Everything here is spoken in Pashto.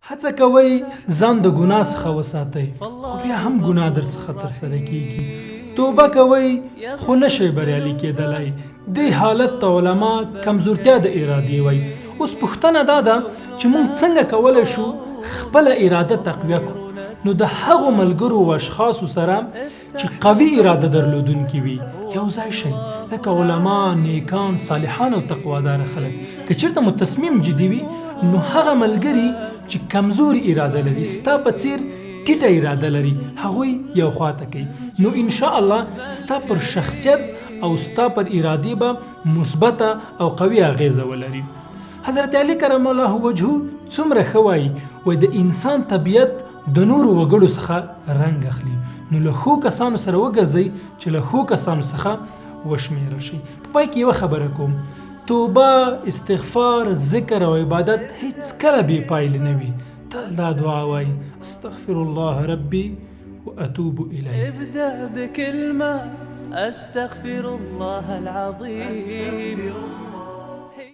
هڅه کوئ ځان د ګناه څخه وساتئ، خو بیا هم ګناه در څخه ترسره کیږي. توبه کوئ خو نشئ بریالي کېدلی. دې حالت ته علما کمزورتیا د ارادې وایي. اوس پوښتنه دا ده چې موږ څنګه کولی شو خپله اراده تقویه کړو؟ نو د هغو ملګرو و اشخاصو سره چې قوي اراده درلودونکي وي یو ځای شئ، لکه علما، نیکان، صالحان او تقوادار خلک. که چېرته مو تصمیم جدي وي نو هغه ملګري چې کمزوري اراده لري، ستا په څیر ټیټه اراده لري، هغوی یو خواته کوي. نو ان شاء الله ستا پر شخصیت او ستا پر ارادې به مثبته او قوي اغیزه ولري. حضرت علی کرم الله وجهه څومره ښه وایي، وایي د انسان طبیعت د نورو وګړو څخه رنګ اخلي. نو له ښو کسانو سره وګرځئ چې له ښو کسانو څخه وشمیرل شي. په پای کې یوه خبره کوم، توبه، استغفار، ذکر او عبادت هیڅکله بې پایلې نه وي. تل دا دعا وایي، استغفر الله ربي واتوب الیه. ابدأ بكلمة استغفر الله العظيم